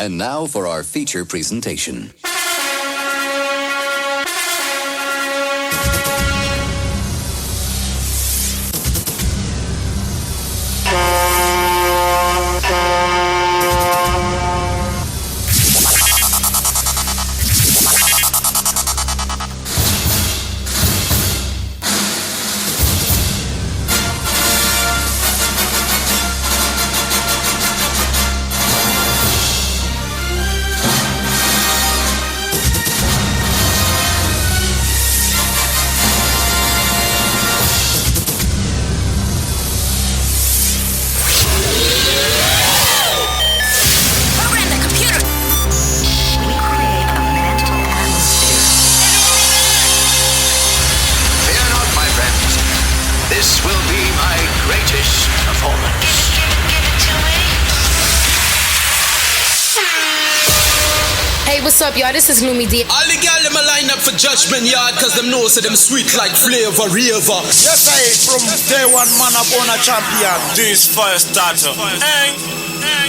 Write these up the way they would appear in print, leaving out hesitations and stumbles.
And now for our feature presentation. What's up, y'all? This is Gloomy D. All the girls them a line up for Judgment Yard, cause them know so them sweet like flavor, river. Yes, I from day one man up on a champion. This first starter.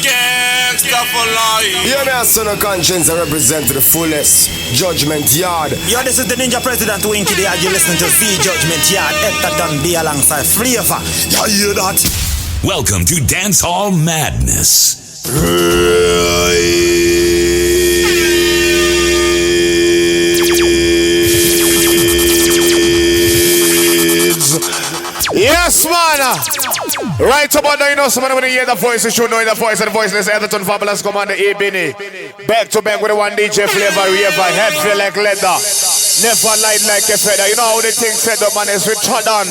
Gangsta for life. Yeah, me a son of conscience, I represent the fullest Judgment Yard. Yo, this is the Ninja President Winky there. You listening to V Judgment Yard. Hector Dunn B alongside Flavor. You hear that? Welcome to Dancehall Madness. Yes, man. Right about now, you know, someone when you hear the voice, you should know the voice and the voiceless Everton Fabulous Commander Ebony. Back to back with the one DJ Flavor, River, head feel like leather. Never light like a feather. You know how the thing set up, man, is returned on.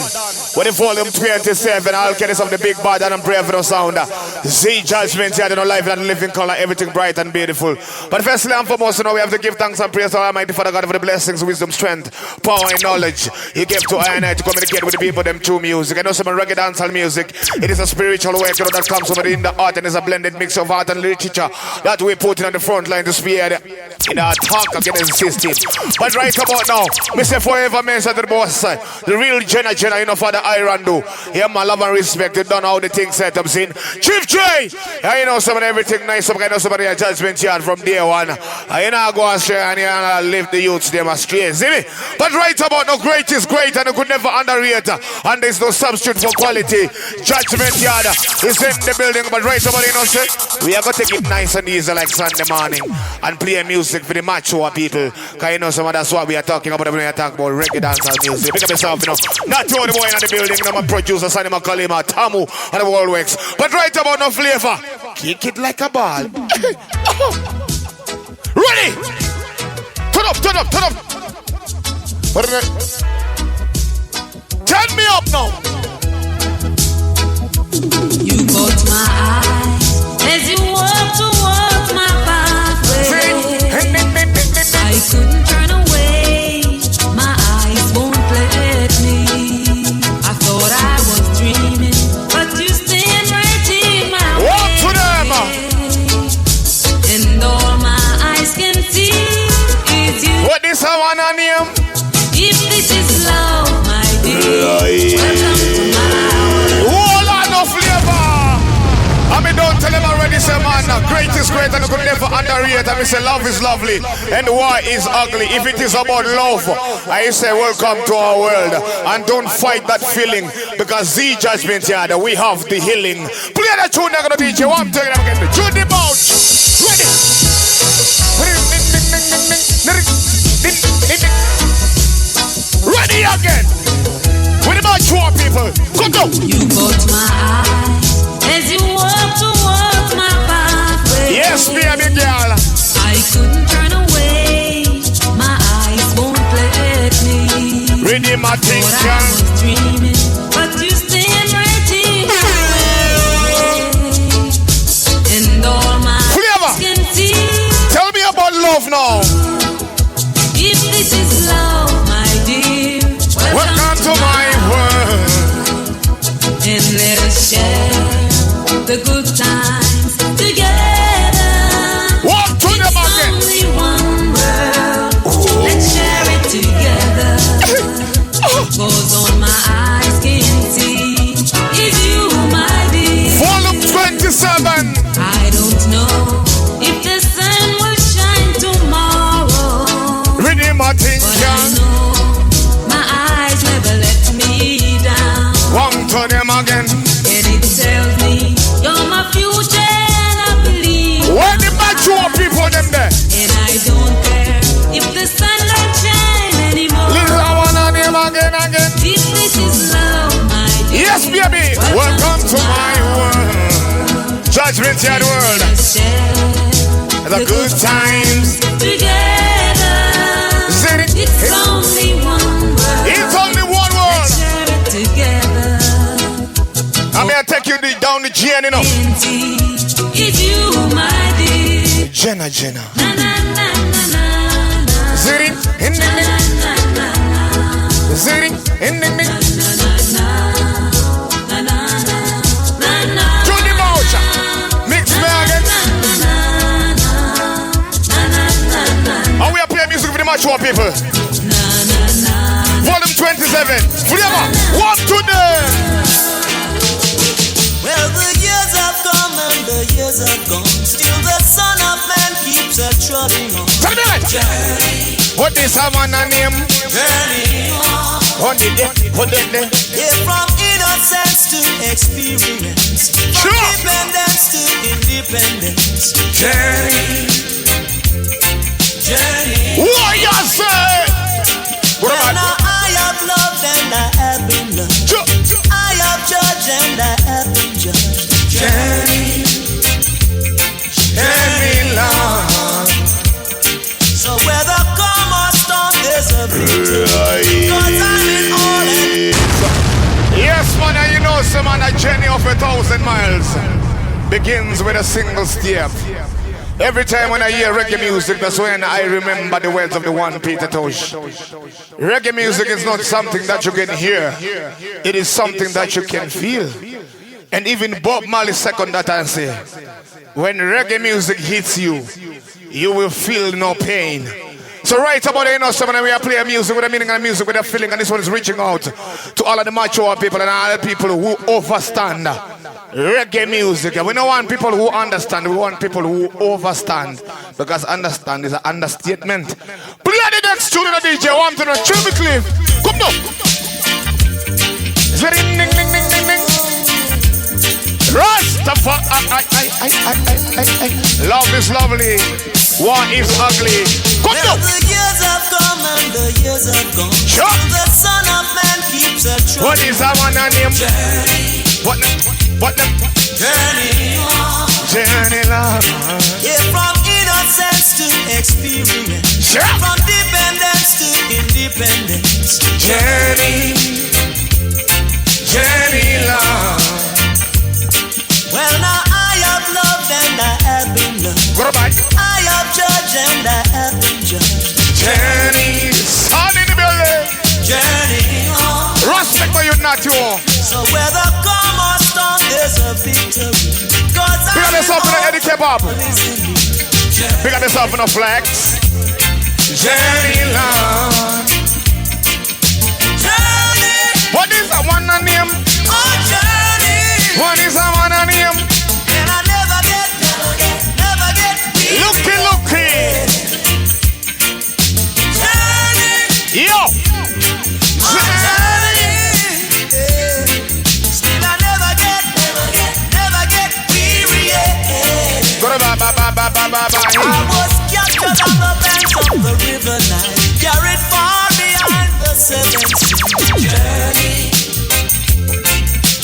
With the volume 27, all caddies of the big bad and brave no sound. Z Judgment, yeah, no life and living color, everything bright and beautiful. But firstly and foremost, you know, we have to give thanks and praise to Almighty Father God for the blessings, wisdom, strength, power, and knowledge He gave to I and I to communicate with the people, them through music. I know some reggae dancehall music. It is a spiritual work, you know, that comes from within the art and is a blended mix of art and literature that we put in on the front line to spear in our talk against the system. But right about now, Mr. Forever mentioned the boss, the real Jenna, you know, for the Iron do. Yeah, my love and respect, you don't know how the thing set up, seen. Chief J, yeah, you know, some of everything nice, some kind of somebody a Judgment Yard from day one. You know, go astray and you know, live the youths, them astray, see me? But right about now, great is great and you could never underrate, and there's no substitute for quality. Judgment Yard is in the building, but right about, you know, say, we are going to take it nice and easy like Sunday morning and play music for the mature people. Because you know, some of that's what we are talking about when we are talking about reggae dancehall music. Pick up yourself, you know. Not the only boy in the building, you know, my producer, Sonny Makalima, Tamu, and the World Works. But right about no Flavor, kick it like a ball. Ready? Turn up. Turn me up now. You caught my eye as you walked towards my pathway. I couldn't turn away, my eyes won't let me. I thought I was dreaming, but you stand right in my way. Walk to them. And all my eyes can see is you. What this I wanna name? If this is love, my dear, welcome to my Hold on, no Flavor. I mean, don't tell them already, say, man, great is great and you could never underrate. I mean, say, love is lovely and war is ugly. If it is about love, I say, welcome to our world. And don't fight that feeling because Z Judgment Yard, we have the healing. Play the tune, I'm going to teach you. I'm telling you again. Judy Bouch. Ready? Ready again. With the mature people. Go. You caught my eye as you walked towards my pathway. Yes, baby girl. I couldn't turn away, my eyes won't let me. Ready, my thing, Thought I was dreaming, but you stand right in my way. And all my Flavor. eyes can see. Tell me about love now. If this is love, my dear, Welcome to my world. and let us share the good times together. Walk to them again. Only one world. Let's share it together. 'Cause all my eyes can see is you, my dear. Volume 27. I don't know if the sun Judgment Yard world. The good times. Together. It's only one world. It's only one world. Share it together. I'm gonna take you down the journey, you know. It's you, my dear. Jenna. Na, na, na, na, na, na. Ziri, in the mix. Ziri, in the mix. To the voucher. Mix me again. And we are playing music for the mature people. Volume 27. Flavor, one to them. Well, the years have come and the years have gone. Still the Son of Man keeps a trotting on. Tell me that. What is a man name? Journey on. What did they? Yeah, from innocence to experience. From Sure. dependence to independence. Journey. What you say? What Well, about? now I have loved and I have been loved. Sure. I have judged and I have been judged. Journey long. So whether come or storm, there's a victory. 'Cause I'm in all and Yes, man, and you know, some man, a journey of 1,000 miles begins with a single step. Every time when I hear reggae music, that's when I remember the words of the one Peter Tosh. Reggae music is not something that you can hear. It is something that you can feel. And even Bob Marley second that and say, when reggae music hits you, you will feel no pain. So right about you know, someone we are playing music with a meaning and music with a feeling, and this one is reaching out to all of the mature people and all the people who understand reggae music. And we don't want people who understand, we want people who understand, because understand is an understatement. Play the next tune in the DJ, I want to know, Chubby Cliff. Come now. Ding, ding, ding, ding, ding, ding. Rastafari, love is lovely, war is ugly. Come well, now. the years have come and the years have gone. Sure. The Son of Man keeps a trotting. What is our name? Journey. What the? Journey on. Journey long. Yeah, from innocence to experience. Sure. From dependence to independence. Journey long. Well, now I have loved and I have been loved. Go back. I have judged and I have been judged. Journey. Sun in the building. Journey on. Respect for you, not you. So whether come or storm, there's a victory. Pick up yourself in the Eddie Kebab. Pick up yourself in the flex. Journey long. Journey. What is that one name? Oh, journey. What is that one name? And I never get weary. Looky. Journey. Yo. Oh, journey. Still I never get weary. Go to bye. I was captured on the banks of the river Nile, carried far behind the seven seas.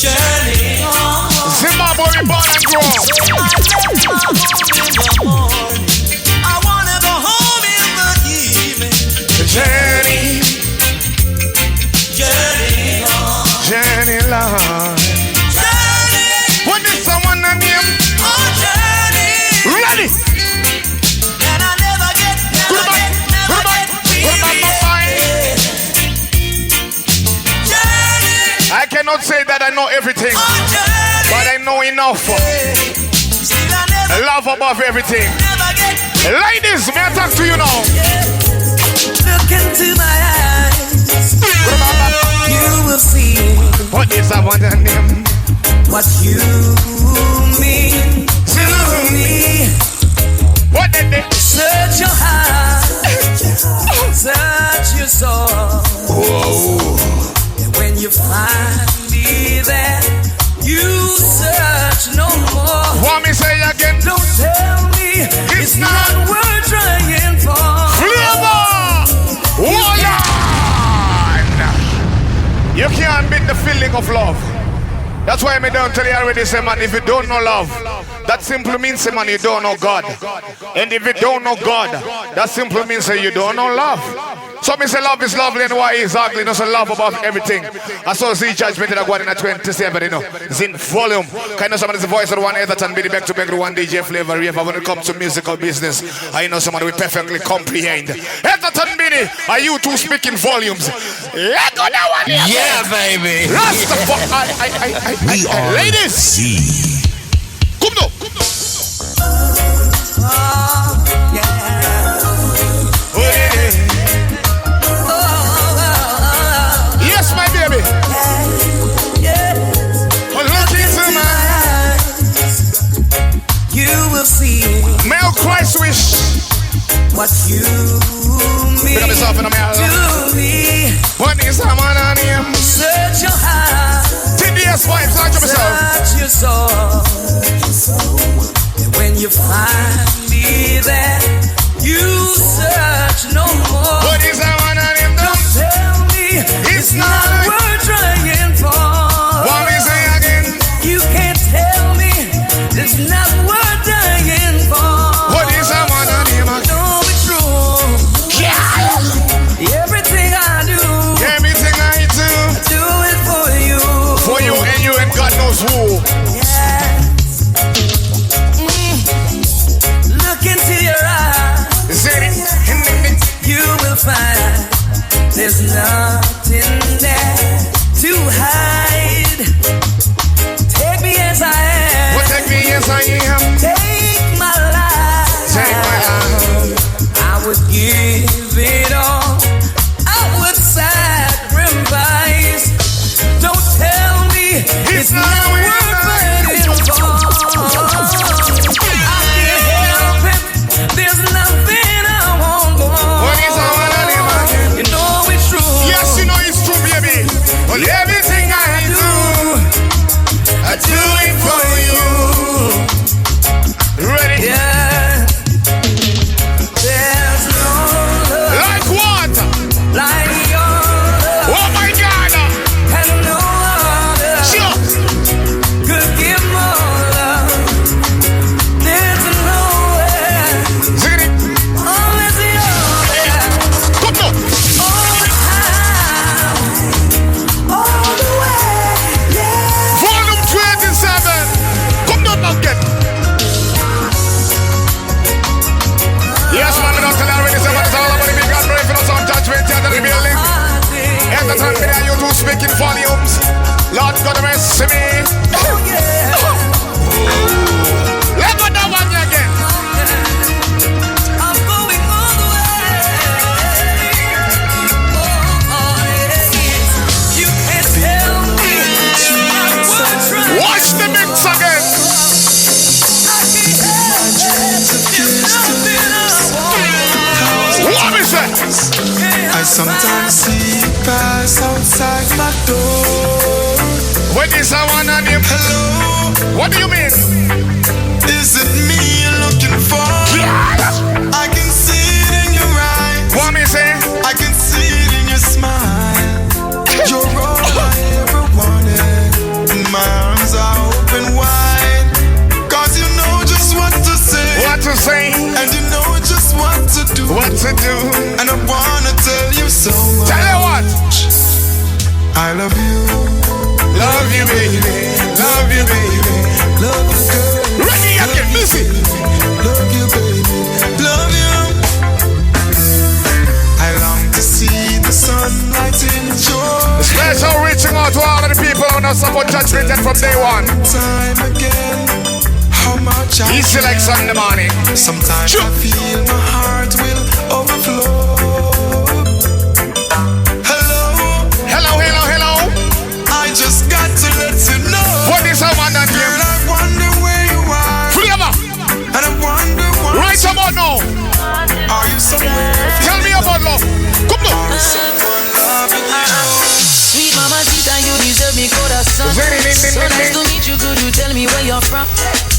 Journey on. Zimbabwe born and grow. I left my home in the morning. I wanna go home in the evening. Journey on. Journey long. Journey. What is someone name? Oh, journey. Ready? And I never get weary. Journey. I cannot say that I know everything, Oh, journey. but I know enough. Still I never Love above everything. get. Ladies, may I talk to you now? Look into my eyes. You will see What is someone name? what you mean to me. What did they? Search your heart, search your soul. Whoa. And when you find me there, you search no more. Want me say again? Don't tell me it's not worth trying for. Flavor! Hold on! You can't beat the feeling of love. That's why I don't tell you already, say, man, if you don't know love, that simply means, man, you don't know God. And if you don't know God, that simply means that you don't know love. So me say love is lovely and why is ugly. No, so love about everything. I saw Z Judgment that I got in a 27, you know. It's in volume. Kind of somebody is the voice of one Etherton, be the back to back to one DJ Flavor River. When it comes to musical business, I know somebody will perfectly comprehend. Etherton Biddy, are you two speaking volumes? Let go that one. Yeah, baby. Rastafari. We are ladies. Z. Come now. Yes, my baby. Look into my eyes. You will see. Male Christ wish. What you mean to me. What is someone on him? Search your heart. TDS vibes, search your soul. And when you find me there, you search no more. What is someone on him? Don't tell me it's not worth trying for. What we say again? You can't tell me it's not worth dying for. What is someone on him? Know it's true. Yeah. Everything I do, I do it for you. For you and God knows who. Yeah. Look into your eyes. You will find there's nothing there to hide. Take me as I am. Well, take me as I am. Take my life. Take my life. I would give it all. I would sacrifice. Don't tell me it's not worth fighting for. I can't help it. There's nothing I won't go. What is someone on him? You know it's true. Yes, you know it's true, baby. Well, everything I do it for you. Ready? Yeah. There's no love Like what? like your love. Oh my God! And no other Sure. could give more love. There's nowhere. Sing it. Only the other. Come now. All the time. All the way. Yeah. Volume 27. Come down again. Yes, man, we don't tell already. So what is all about the big God breaking us on judgment here in the building. And the time that you two speaking volumes. Lord God mercy me. Oh yeah. Let go that one again. I'm going all the way. Oh, yeah. You can't tell me I would try. Watch the mix again. I can't help it. There's nothing I won't. What is that? I sometimes see you pass outside my door. When is someone on him? Hello, What do you mean? is it me you're looking for? I can see it in your eyes. What me say? I can see it in your smile. You're all I ever wanted. And my arms are open wide. Cause you know just what to say. What to say? And you know just what to do. What to do? And I wanna tell you so much. Tell you what? I love you. Love you, baby. Love you, baby. Love you, girl. Ready again, music. Love you, baby. Love you. I long to see the sunlight in your Special reaching out to all of the people who know support judgment and from day one. time again. How much I Easy like Sunday morning. sometimes Sure. I feel my heart will overflow. Hello, Hello, hello, hello. I just got to let you know. What is someone on Girl, him? I wonder where you are. Flavor. And I wonder what Right about now. are you somewhere? Tell me about love. Come on. Someone loving you. Sweet mama, Sita, you deserve me corazón. So nice to meet you, could you tell me where you're from?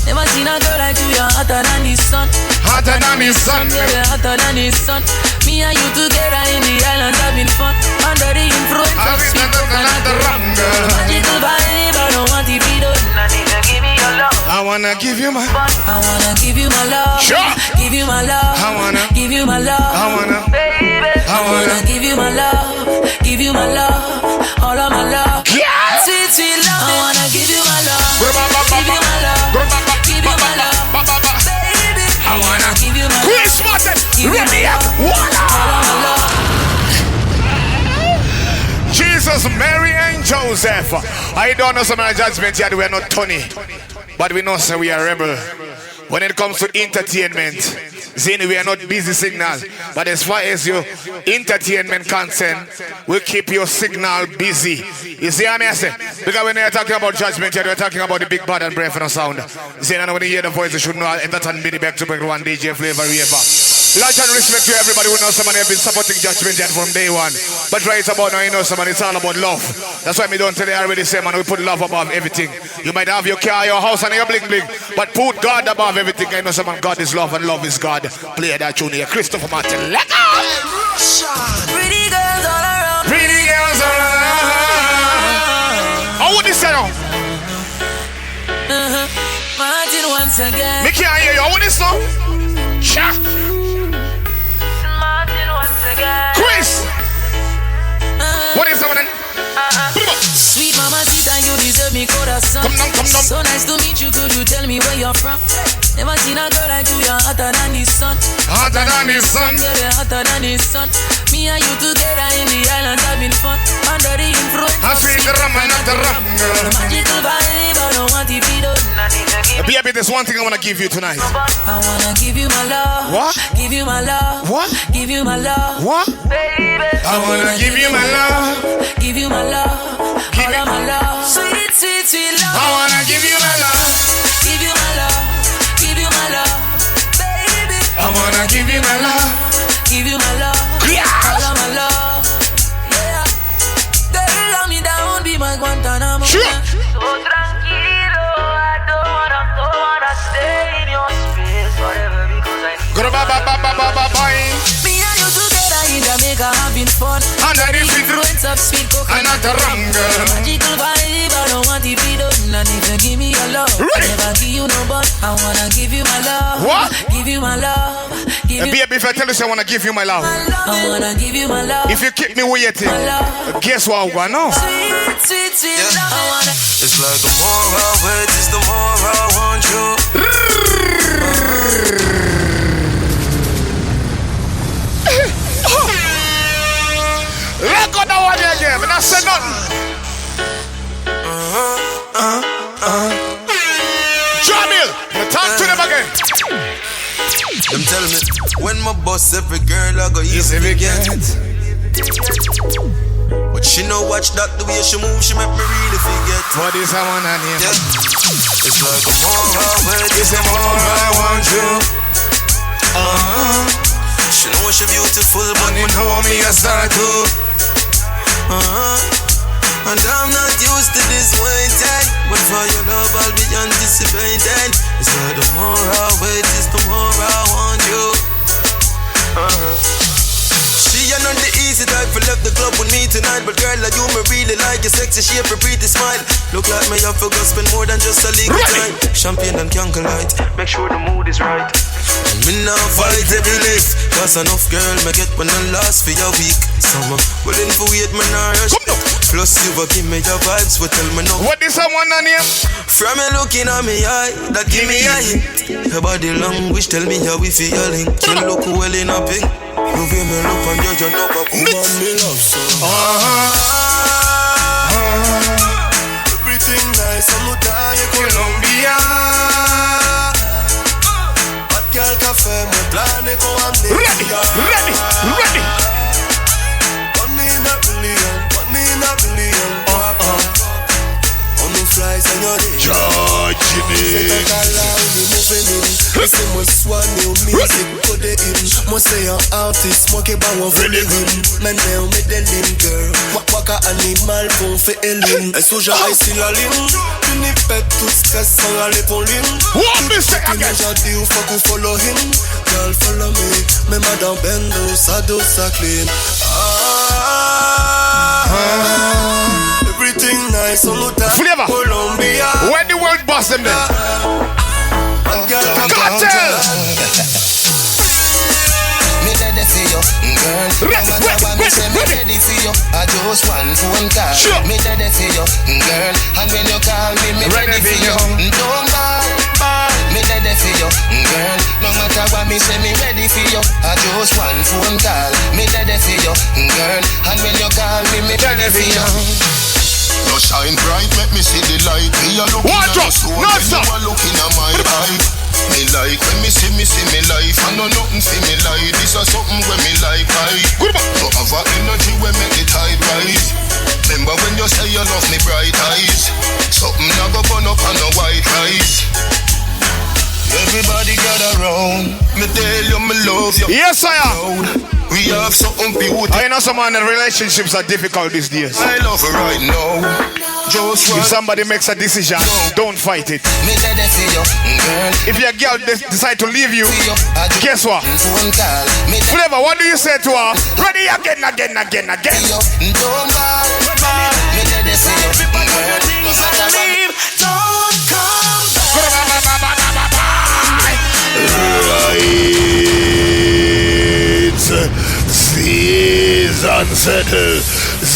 Never seen a girl like you, you're hotter than the sun. Hotter than the sun. Yeah, you're hotter than the sun. Me and you together in the island having fun. Under the influence I of wish sweet that coconut the rum. rum, girl. Magical vibe, I don't want to be done. I need to give me your love. I wanna give you my. I wanna give you my love. Sure. Give you my love. I wanna give you my love. I wanna. I wanna give you my love. Give you my love. All of my love. Yeah. Sweet, sweet love. I wanna give you my love. Give you my love. Give you my love. Baby. I wanna give you my love. Chris Martin, ready up. Jesus, Mary and Joseph. I don't know some of the judgment yet. We are not Tony, but we know so we are rebel. When it comes to entertainment, Zini, we are not busy signal. But as far as your entertainment concern, we keep your signal busy. You see what I say? Because when you're talking about judgment, you're talking about the big bad and brave and sound. See, and when you hear the voice, you should know entertain me back to back one DJ Flavor River. Large and respect to everybody who knows somebody have been supporting Judgment Yet from day one. But right about now, you know somebody, it's all about love. That's why me don't tell you already say, man, we put love above everything. You might have your car, your house, and your bling bling, but put God above everything. I know someone, God is love and love is God. Play that tune here, Christopher Martin. Let go! Pretty girls all around. Pretty girls all around. How would this sound? Martin once again. Me can't hear you. How would this sound? Sure. Chris! What is happening? Sweet mama, Sita, you deserve me corazón. Come down. So nice to meet you, could you tell me where you're from? Never seen a girl like you, you're hotter than the sun. Hotter than the sun. Yeah, you're hotter than the sun. Me and you together in the islands having fun. Under the influence I sweet the rum and not the rum, girl. Magical vibe, I don't want to be done. Baby, there's one thing I want to give you tonight. I wanna give you my love. What? Give you my love. What? Give you my love. What? Baby. I wanna give you my love. Give you my love. Give All me of my love. Sweet, sweet, sweet love. I wanna give you my love. Give you my love. Give you my love. Baby. I wanna give you my love. Give you my love. Yeah. All of my love. Yeah. Girl, love me down, be my Guantanamo. Sure. So tranquilo, I don't wanna stay in your space forever because I need Go to bye. me and you together in Jamaica having fun. Under the Influence of sweet coconut. I'm not the rum, girl. Magical vibe, I don't want to be done. And if you give me your love, Ready. I never give you no but. I wanna give you my love. What? Give you my love. Give you Baby, if I tell you I wanna give you my love, I wanna give you my love. if you keep me waiting, guess what I'm gonna know? Sweet, sweet, sweet love. I wanna. It's like the more I wait, it's the more I want you. Let go that one again, and I said nothing. Jamil, talk to them again. Them tell me, when my boss every girl I go easy forget. But she no watch that the way she move, she make me really forget. What is I wanna name? Yeah. It's like the more I wait, it's the more I want you. She know she beautiful, but you know me I start to. And I'm not used to this waiting, but for your love I'll be anticipating. It's like the more I wait, it's the more I want you. She ain't not the easy type for left the club with me tonight, but girl like you me really like your sexy shape, your pretty smile. Look like me have to go spend more than just a legal time. Champagne and candlelight, make sure the mood is right. And me now fight every lift, cause enough girl me get when I last for your week. Summer, willing for wait me now rush. Plus you will give me your vibes, but tell me no. What is someone on here? From me looking at me eye, that give me a hint. Your body language tell me how we feeling. You look well in a pink. You feel me look and you know what woman me love so. Everything nice, I'm not dying Colombia. Hot girl cafe, me plan ko amnesia. Ready. One in a billion. On the fly, señorita. Judgment. Listen, moi sois new music, put it in. Moi say un artist, moi qui ba ou voler him. Maintenant, me delim girl. Waka animal qu'on fait élim. Et sous j'arrête si la ligne. Tu n'y pète tout stress sans aller pour ligne. What me say Tu again? n'as dit ou faut qu'on follow him. Girl follow me. Mais madame Bendo, ça dos ça clean. everything nice. Flavor. Colombia. When the world boss them then. Cartel. Me ready for you, girl. Ready. Ready for you. I just one phone call. Sure. Me ready for you, girl. And when you call me, me ready for you. Don't ball. Me ready for you, girl. No matter what me say, me ready for you. I just one phone call. Me ready for you, girl. And when you call me, me ready for you. You shine bright, make me see the light. Me a looking at your soul, when you a looking at my eye. Me like when me see me life. I know nothing for me like. This is something when me like. Good man. You have a energy when make the tide rise. Remember when you say you love me bright eyes. Something I go burn up on a white rice. Everybody gather round. Me tell you me love you. Yes, I am. We have something beautiful. I know some man, relationships are difficult these days. I love her right now. Just if somebody makes a decision, don't fight it. Me ready for you, girl. If your girl decide to leave you, guess what? Flavor, what do you say to her? Ready again. Don't ball. Me ready for you, girl. Don't come back.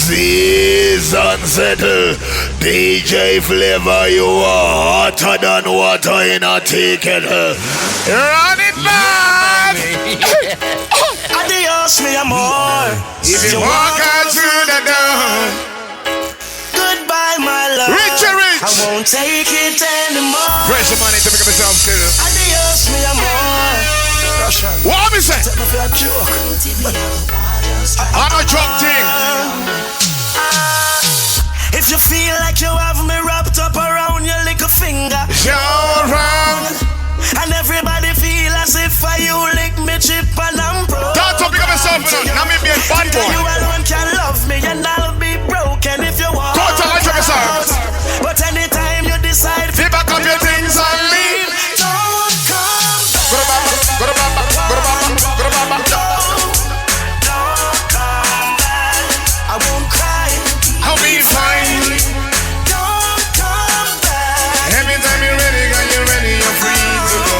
Season settle. DJ Flavor, you are hotter than water in a tea kettle. Run it back. Adios, mi amor. If you walk out through the door. Goodbye, my love. Richie Rich. I won't take it anymore. Pressure money to pick up yourself still. Adios, mi amor. What me say? Take me for a joke. I'm a joke thing. If you feel like you have me wrapped up around your little finger, show round. And everybody feel as if you lick me chip and I'm broke. Don't pick up yourself, now me be a bad boy. You alone can love me and I'll be broken if you want. Go to watch yourself. But anytime you decide to back up your things and leave, don't come back. Go to Baba. Don't come back. I won't cry. I'll be fine. Don't come back. Every time you're ready, you're free to go.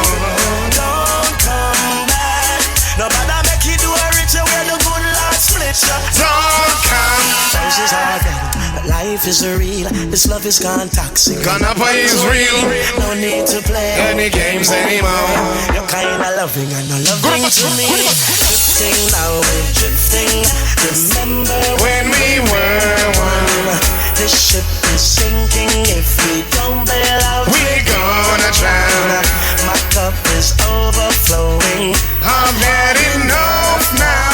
Don't come back. Nobody make you do a richer where the good Lord split you. Don't come. Roses are dead, but life is real. This love is gone toxic. Ganapa is real. No need to play any games anymore. You're kinda loving and not loving to me. Drifting now, we're drifting. Remember when we were one. This ship is sinking. If we don't bail out, we're gonna drown. My cup is overflowing. I've had enough now.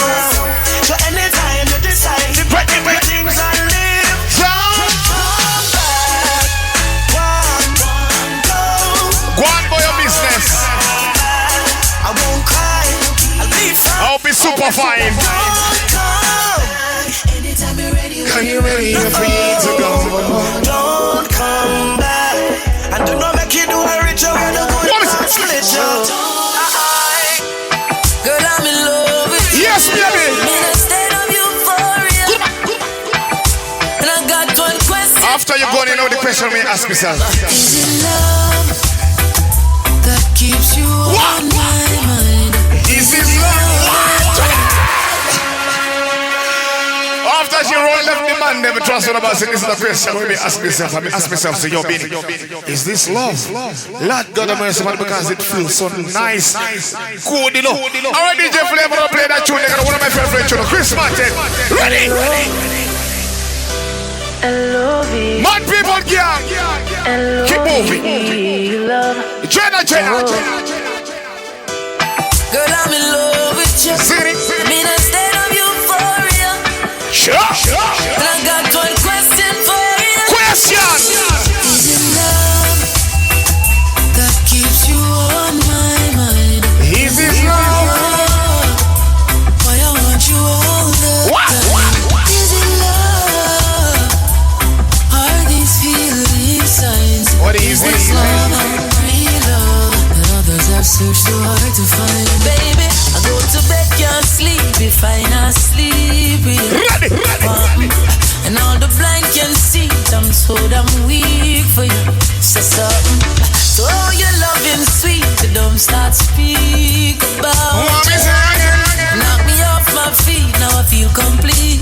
So anytime you decide to break things and live, don't come back. Go on for your business. I won't cry. I'll be fine. I'll be super fine. Don't come. Anytime you're ready, Can you ready? You're free to go. Don't come back. And do not make you do a ritual where the good Lord split you. girl, I'm in love with you. Yes, baby. In a state of euphoria. And I got one question. After you go, you know the question me ask myself. Is it love that keeps you on my mind? Is it love? After she rolled up the man, never trust what about saying this is the question. Let me ask myself, say, yo, Benny, is this love? Lord God of mercy, man, because it feels so nice. Good, you know. Alright, DJ Flavor, play that tune. They got one of my favorite tunes, Chris Martin. Ready? Mad people, gang. Keep moving. Jenna. Girl, I'm in love with you. Sing it. I'm in a state of euphoria. Sure. And I got one question for you. Question. Is it love that keeps you on my mind? Is it love? Why I want you all the time? Is it love? Are these feeling signs? What is this? Love and real love that others have told I'm weak for you. Say something. So your loving sweet, but don't start speak about it. Knock me off my feet, now I feel complete,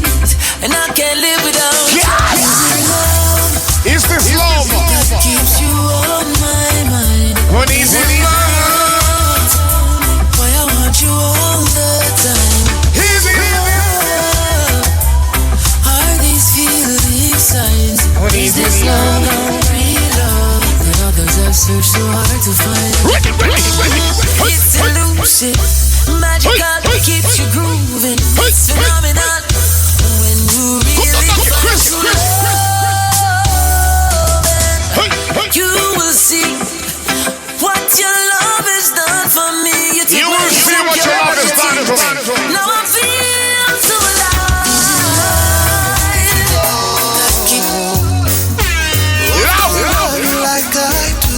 and I can't live without you. Is this love that keeps you on my mind? What is it? Why I want you all the time? Is it love? Are these feeling signs? Is this love or real love that others have searched so hard to find? It's elusive, magical, keeps you grooving. It's phenomenal when you really find true love. You will see what your love has done for me. You will see what your love has done for me. Now I feel so alive. Love like I do.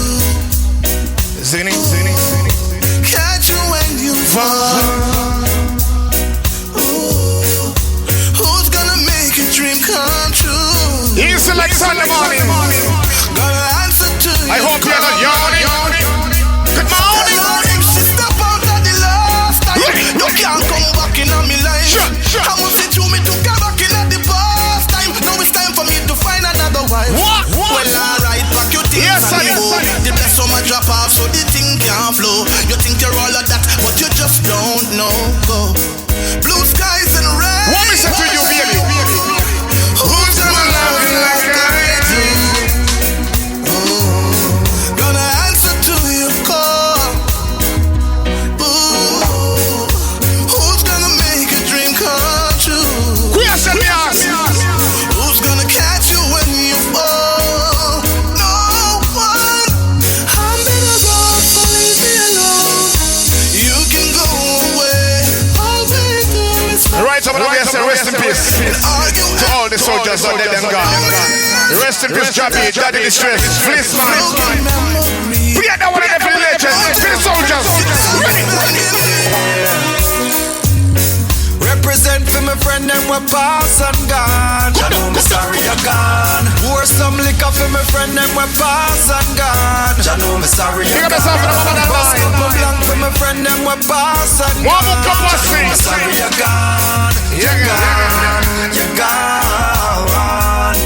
Zini. Catch you when you fall. Ooh. Who's gonna make a dream come true? Easy like Sunday morning. I hope you're not yawning. Good morning. She step out at the last time. You can't come back in on me life. I must say to me to come back in at the past time. Now it's time for me to find another wife. What? Well, alright, pack your things and go. The best of my drop off so the thing can't flow. You think you're all of that, but you just don't know. Go. Blue skies and red. What is it to you, baby? Who's gonna love you like I do? Who's gonna catch you when you fall? No one. I'm better off, but leave me alone. You can go away. I'll wait till it's right, I'm gonna say rest in peace to all the soldiers out there, them gone. Rest in peace, Jabby, Daddy Distress, Fleece Man. We are that one of the legends, for the soldiers. Represent for my friend them we pass and gone. I know me sorry you're gone. Pour some liquor for my friend them we pass and gone. I know me sorry you're gone. Bust up a blank for my friend them we pass and gone. I know me sorry you're gone. You're gone. You're gone.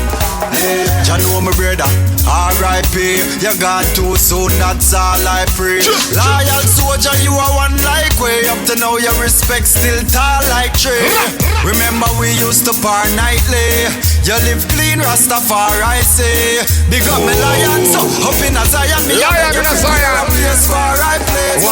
Hey, I know my brother. R.I.P. You gone too soon, that's all I pray. Loyal soldier, you are one like way. Up to now your respect still tall like tree. Remember we used to par nightly. You live clean, Rastafari say. Big up me lion, so up in a Zion. Me lion in a Zion. Place where I place.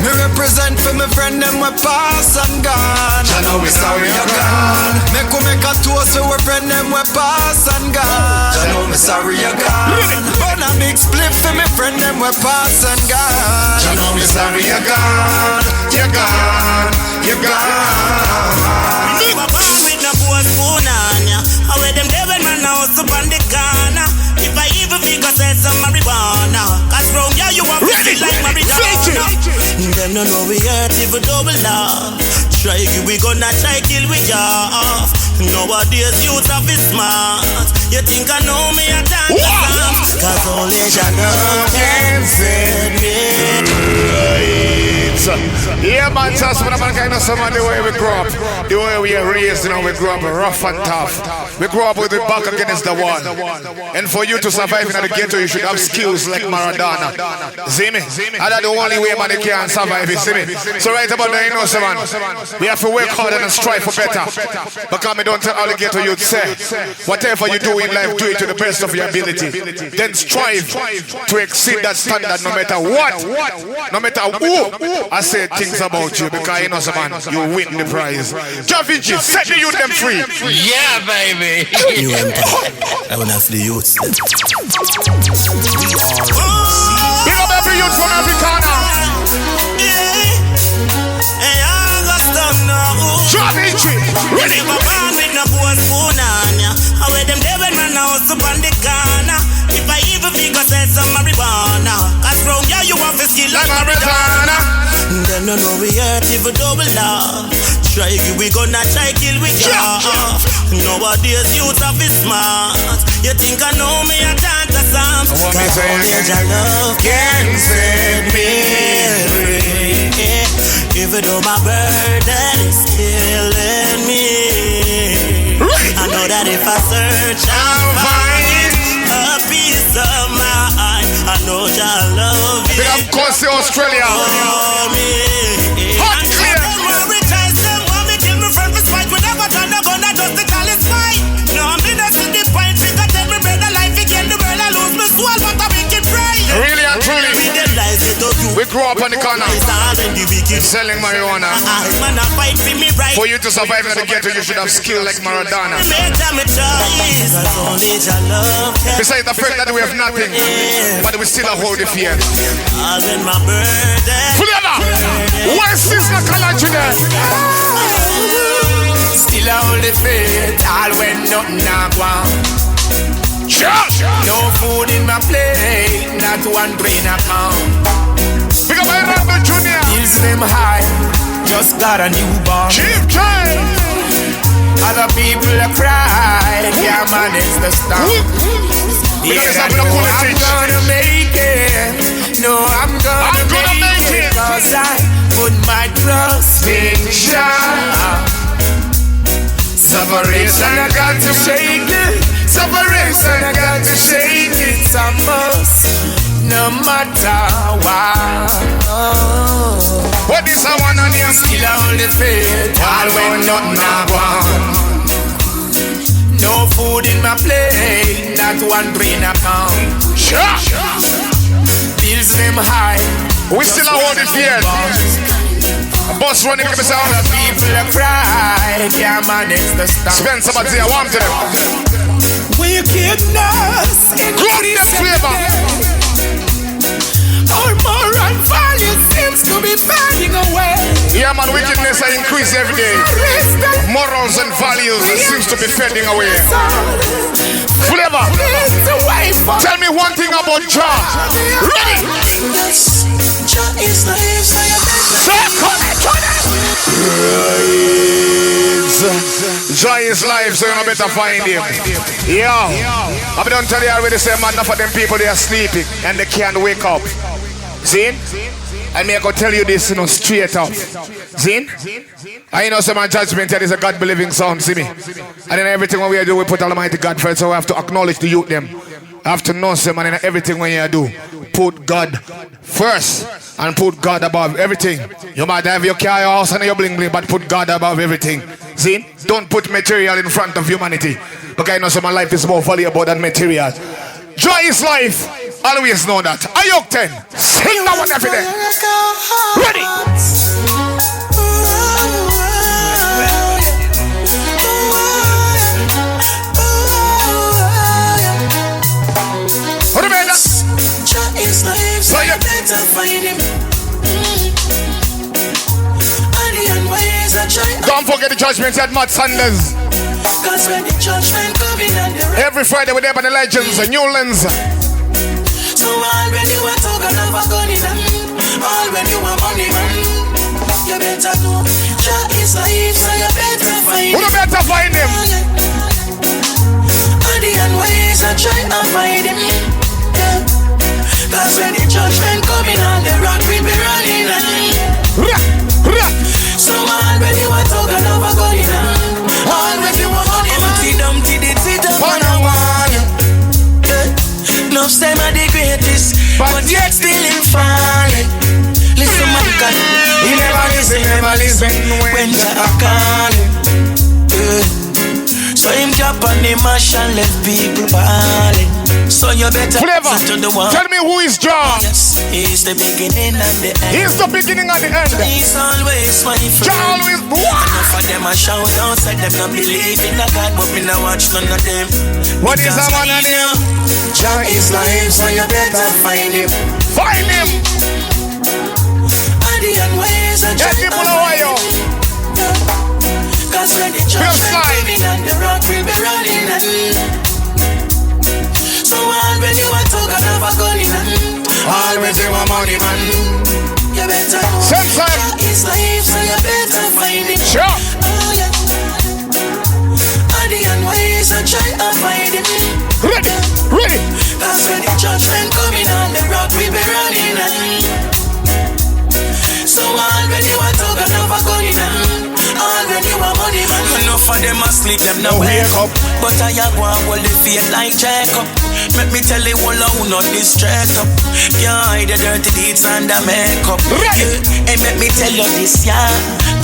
Me represent for my friend them we pass and gone. I know we sorry you're gone. Make a toast for we friend them we pass and gone. I know me sorry you're gone. Burn a big split for me friend them we pass and gone. I know me sorry you're gone. You're gone. You're gone. Leave a band with no poor spoon on ya. I wear them devil man house up on the corner. If I even figure say some marijuana, cause round ya you want to feel like marijuana. Them no know we hurt if we double love. Try we gonna try kill we off. Nowadays youth are smart. You think I know me a dance? Cause only Jah can save me. Yeah, man, that's what I'm kind of someone the way we grew up. The way we are raised, you know, we grew up rough and tough. We grew up with the back against the wall. And for you to survive in the ghetto, you should have skills like Maradona. See me? And that's the only way man can survive, you see me? So right about now, you know, man, we have to work hard and strive for better. Because me don't tell all the ghetto you'd say, whatever you do in life, do it to the best of your ability. Then strive to exceed that standard no matter what. No matter who I say things about you, because you know, man, you win the prize. Jah Vinci, set the youth them free. Yeah, baby. You I wanna have the youths. Big up every youth from every corner. Jah Vinci, ready. I'm born with no poor spoon on ya. I wear them devil man house up on the corner. If I even figure say some marijuana, cause round ya you have a skill like marijuana. Them no know we hurt if we double love. try kill, we gonna try kill we God. Nowadays youth are be smart. You think I know me, I can't assume. Cause only your love can set me free. Even though my burden is killing me, I know that if I search, I'll find a peace of mind. I know your love is big up Coast Australia. Hot clear. Prioritize them, want me kill my friend for spite. We never turn the gun, I just the call is fine. No, me not see the point. Figure tell me brother life again. The world I lose my soul, but I make it right. Really and truly, we grew up on the corner selling marijuana. For you to survive in the ghetto, you should have skill like Maradona. Besides the fact that we have nothing, but we still hold the fear. Flavor! West is not color today. Still hold the faith, all when nothing I want. No food in my plate, not one brain account. Pick up my Robert Jr. Bills them high, just got a newborn. Keep trying. Other people are crying, yeah man, it's the stuff. Yeah, I know I'm gonna make it. No, I'm gonna make it. Cause I put my trust in Jah. Separation, I got to shake it. Separation, I got to shake it. It's a must, no matter what. What is I want on you? Still hold the faith, all when nothing I want. No food in my plate, not one brain account. Sure. Bills them high, we still hold the fear. Boss running to the sound. People are crying, yeah man, it's the stuff. Spend somebody I want to them. Wickedness increase flavor. Our moral value seems to be fading away. Yeah man, wickedness are increased every day. Morals and values seems to be fading away. Flavor. Tell me one thing about Jah. Ready? Jah is life, so you Jah is life, so you better find him. Yeah. I don't tell you already, say man, enough of them people they are sleeping and they can't wake up. See? And me I go tell you this, you know, straight up. See? I know some judgment here is a God-believing sound, see me? And then everything what we do, we put Almighty God first, so we have to acknowledge the youth them. I have to know some man in everything when you do. Put God first and put God above everything. You might have your car, your house and your bling bling, but put God above everything. See? Don't put material in front of humanity. Because I know some life is more valuable than material. Joy is life. Always know that. Ayok 10. Sing that one every day. Ready? So you better find him. Don't forget the judgment at Matt Sanders. Every Friday we're there by the legends and Newlands. So all when you are talking about gun in them, all when you are money man, you better know Jah is life, so you better find him. Who better find him? And ways I try to find him. Cause when the judgment coming on, the rock will be running on. So all when you are talking about gun in them, all when you are money man, Dumpty Dumpty on a wall. No time are the greatest, but yet still in falling. Listen man, you never listen when you are calling. So him jump on the mash and left people balling. So you better Flavor, to the one. tell me who is Jah. Yes, he's the beginning and the end. He's the beginning and the end. He's always my friend. Jah always what? Enough of them a shout outside, them not believe in a God, but me not watch none of them. What is a man and him? Jah is life, so you better find him. Find him. And ways I try to find him. Cause when the judgment coming and the rock will be running and so all when you are talking about gun in and always you want money man, you better know Jah is life, so you better find him. Sure. enough of them asleep, them no wake up. But I go and hold the faith like Jacob. Make me tell you all who not distract up. Can't hide the dirty deeds and the makeup. Yeah. Hey, make me tell you this, yeah.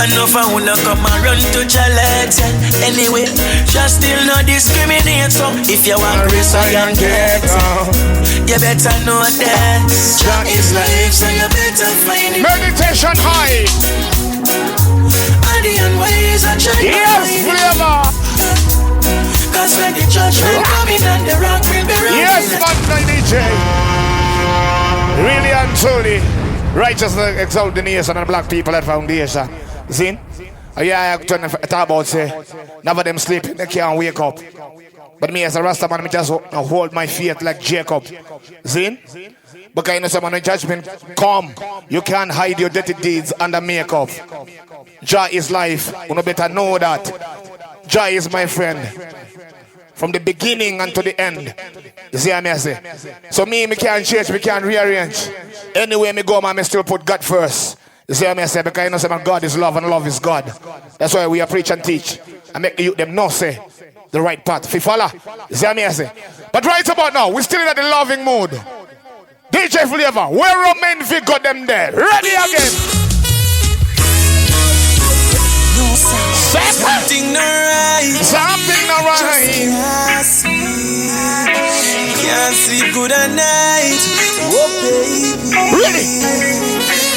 Enough of who not come and run to challenge. Anyway, just still not discriminate. So if you want grace, I am get. You better know that Jah is life, so you better find it. Meditation high. And ways I try. Yes, flavor. Cause when the judgment coming and the rock will be running. Yes, man, DJ. Really and truly, righteousness exalt the nation and black people at foundation. See? Yeah, I talk about say, never them sleep, they can't wake up. But me as a Rasta man, I just hold my faith like Jacob. See? Because you know, someone when judgment come, you can't hide your dirty deeds under makeup. Jah is life. You know better know that. Jah is my friend. From the beginning until the end. You see what I say? So me can't change, me can't rearrange. Anywhere me go, man, me still put God first. You see what I say? Because you know, man, God is love and love is God. That's why we are preach and teach. And make the youth them know, say, the right path. If you follow, you see what I say? But right about now, we're still in the loving mood. DJ Flavor, where are men if got them there? Ready again. Something not right. Something not right. Can't sleep good at night. Oh baby. Ready.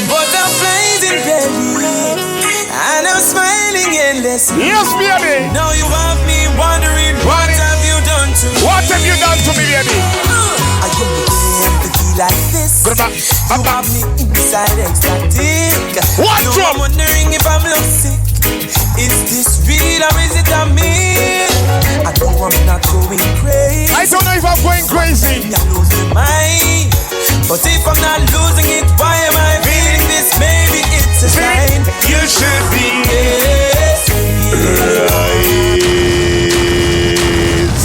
Butterflies in belly, and I'm smiling endlessly. Yes, baby. Now you have me wondering, what have you done to me? What have you done to me, baby? I couldn't be like this. You have me inside ecstatic. What so I'm wondering if I'm lovesick. Is this real or is it a me? I know I'm not going crazy. I don't know if I'm going crazy. I'm losing mine. But if I'm not losing it, why am I feeling this? Maybe it's a sign. You should be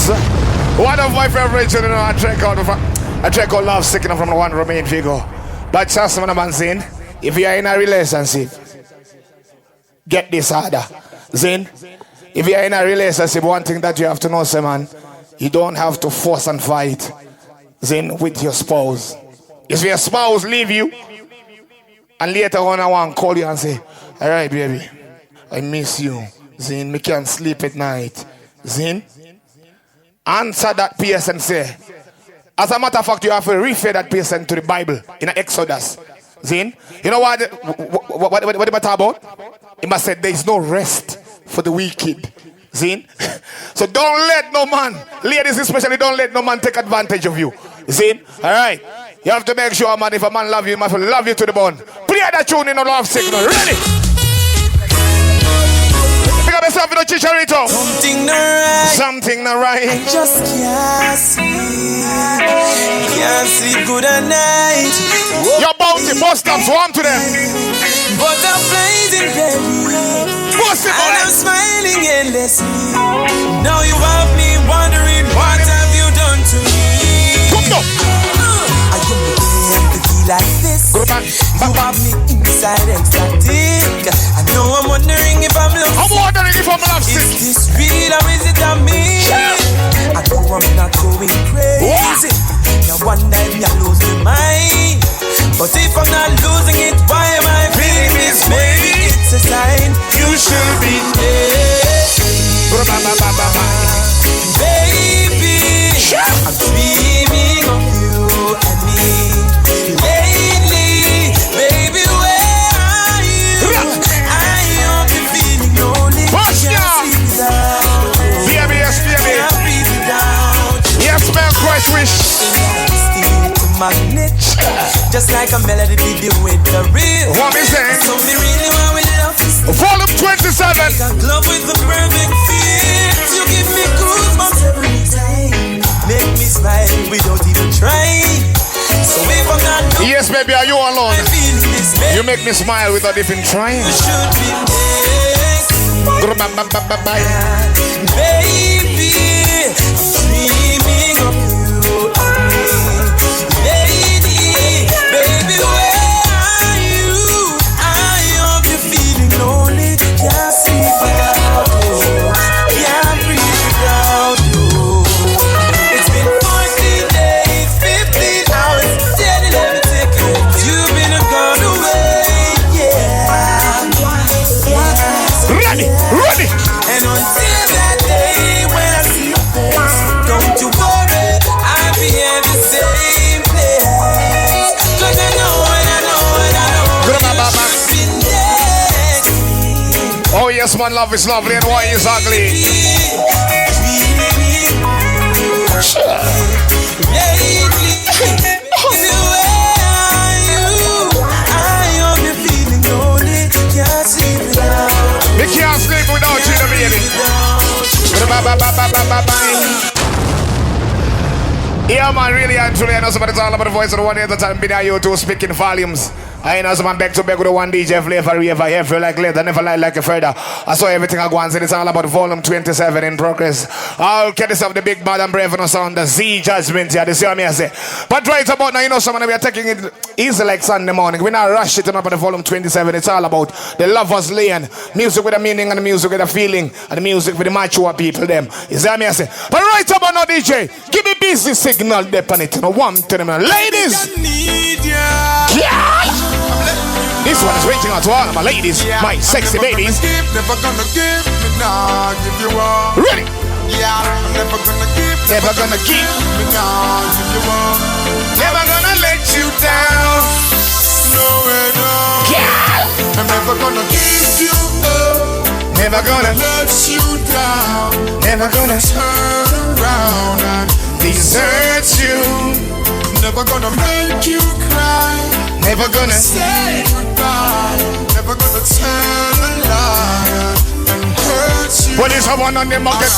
right. One of my favorites, you know, I check out Love Sick from the one Romain figure. But just when I'm saying, if you are in a relationship, get this harder. Zin, if you are in a relationship, one thing that you have to know, say man, you don't have to force and fight, Zin, with your spouse. If your spouse leave you, and later on I want to call you and say, all right, baby, I miss you. Zin, me can't sleep at night. Zin, answer that PS and say, as a matter of fact, you have to refer that person to the Bible in Exodus. Zin, you know what it matter about? It must say there is no rest for the wicked. Zin? So don't let no man, ladies especially, don't let no man take advantage of you. Zin? Alright. You have to make sure, man, if a man love you, he must love you to the bone. Play that tune in the Love Signal. Ready? Pick up yourself in the Chicharito. Something not right. Something not right. I just can't sleep. Can't sleep good at night. Your bounty, bus stops, warm to them. Butterflies in belly. Bust it, and I'm smiling endlessly. Now you have me wondering, what have you done to me? Come on. I couldn't be like this. You have me inside ecstatic. I know I'm wondering if I'm lovesick. I'm wondering if I'm lovesick. Is this real or is it a me? I know I'm not going crazy. Now one day I lose my mind. But if I'm not losing it, why am I feeling this? Maybe it's a sign. You should be dead. Baby, I'm dreaming of you and me. Lately, baby, where are you? I hope you're feeling lonely. Can't sleep without baby, yes, baby. Yes, man, Christ wish. Magnet, just like a melody did you with the real. What is that? So me really want with love. Volume 27. Like a glove with the perfect fit. You give me goosebumps every time. Make me smile without even trying. So if I'm not looking, yes, baby, are you alone? This, you make me smile without even trying. You should be next. Baby, I'm dreaming of you. Baby, where are you? I hope you're feeling lonely. Can't sleep without you. Oh yes, man, love is lovely and why is ugly. We can't sleep without you, baby. Yeah, man, really and truly, I know somebody's all about the voice of the one at the time. Been here, you two speaking volumes. I know someone back to back with the one DJ flavor, river, every like later, never lie like a further. I saw everything I go and say, it's all about volume 27 in progress. I'll get this of the big bad and brave and sound, the Z judgment here, this is what I say. But right about now, you know, someone we are taking it easy like Sunday morning. We're not rush it up at the volume 27. It's all about the lovers lane, music with a meaning and the music with a feeling, and the music with the mature people, them. Is that me I say? But right about now, DJ, give me busy signal dep on it. You know, one to them, ladies. Yeah. This one is reaching out to all of my ladies, my sexy babies. Never gonna give me now, give you up. Ready? Yeah, I'm never gonna give me now, give you up. Never gonna let you down. No way, no. Yeah. I'm never gonna give you up. Never gonna let you down. Never gonna turn around and desert you. Never gonna make you cry. Never gonna say goodbye. Never gonna tell a lie and hurt you. What is someone on the market?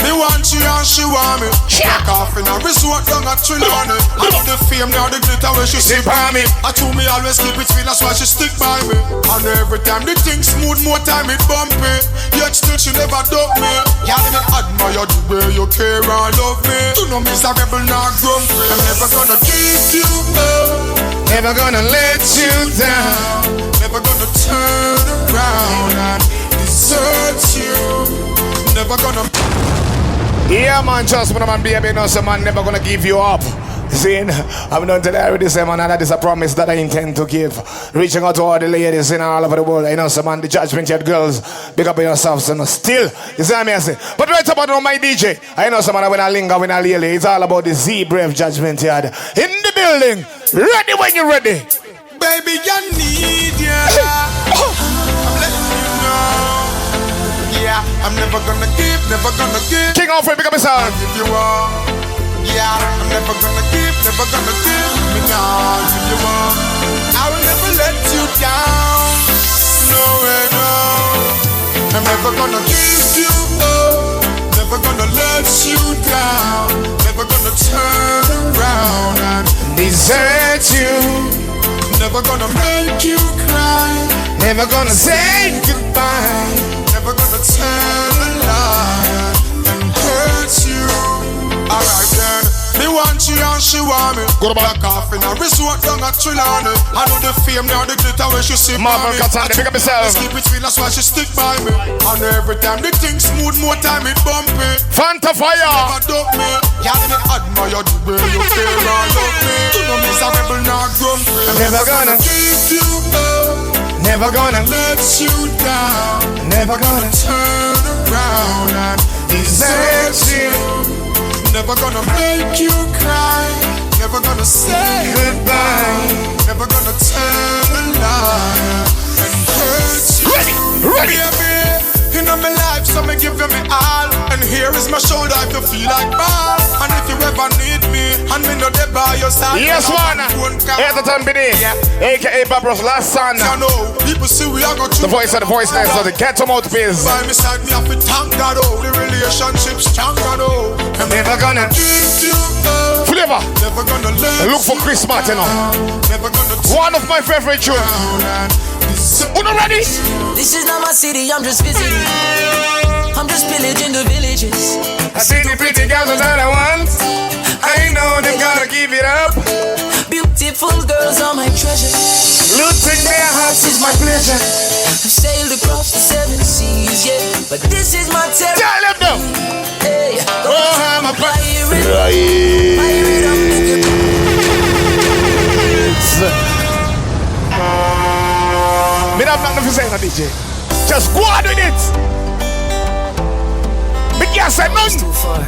Me want you and she want me. Back off in a resort down a Trelawney. I love the fame now, the glitter when she sit by me. I told me always keep it sweet, that's why she stick by me. And every time the thing smooth, more time it bumpy. Yet still she never dump me. Yeah, me admire the way you care and love me. You know me's a rebel, not grumpy. I'm never gonna give you up. Never gonna let you down. Never gonna turn around and desert you. Never gonna. Yeah, man, trust me, man, baby, no, so man, never gonna give you up. See, I'm not telling you already, say, man, and that is a promise that I intend to give. Reaching out to all the ladies in all over the world. I know, so man, the judgment yet girls, big up on yourselves, and still, you see what I say? But right about now, my DJ, I know, so man, when I linger, when I lily, it's all about the Z Brave Judgment Yard. In the building, ready when you're ready. Baby, I need you. I'm letting you know. Yeah, I'm never gonna give, never gonna give. King Alfred, pick up his hand. If you want. Yeah, I'm never gonna give, never gonna give. Me now, if you want. I will never let you down. No way, no. I'm never gonna give you up. Never gonna let you down. Never gonna turn around and desert you. Never gonna make you cry. Never gonna say goodbye. Never gonna tell a lie and hurt you. Alright then, me want you and she want me. Go back off in a resort down at Trelawney. I know the fame now, the glitter when she sit by me. Pick up yourself. Keep it sweet, that's why she stick by me. And every time the thing smooth, more time it bumpy. Fanta fire. Never dump me. Yeah, me admire the way you care and love me. You know me's a rebel, not grumpy. I'm never gonna give you up. Never gonna let you down. Never gonna turn around and desert you. Never gonna make you cry. Never gonna say goodbye. Never gonna tell a lie and hurt you. Ready. Baby, you know my life, so me give you me all. And here is my shoulder if you feel like ball. And if you ever need me, and me know they by your side. Yes, man. Here's the time, Bini. AKA Babros last son. I know, people see we are going to the voice of the voiceless, so the get to mouthpiece. By my side, me have to thank God, oh. The relationship's strong, God, oh. I'm never gonna give you up. Flavor. Never gonna let look for Chris Martin, you know. Never gonna one of my favorite tunes. Uno ready? This is not my city, I'm just visiting. I'm just pillaging the villages. I see the pretty girls that I want. I know they gotta give it up. Beautiful girls are my treasure. Looting their hearts is my pleasure. I've sailed across the 7 seas, yeah, but this is my territory. Tell them though. Hey, oh, I'm a pirate. Me have nothing to say, no DJ. Just go on with it. Me can't say nothing. Too far.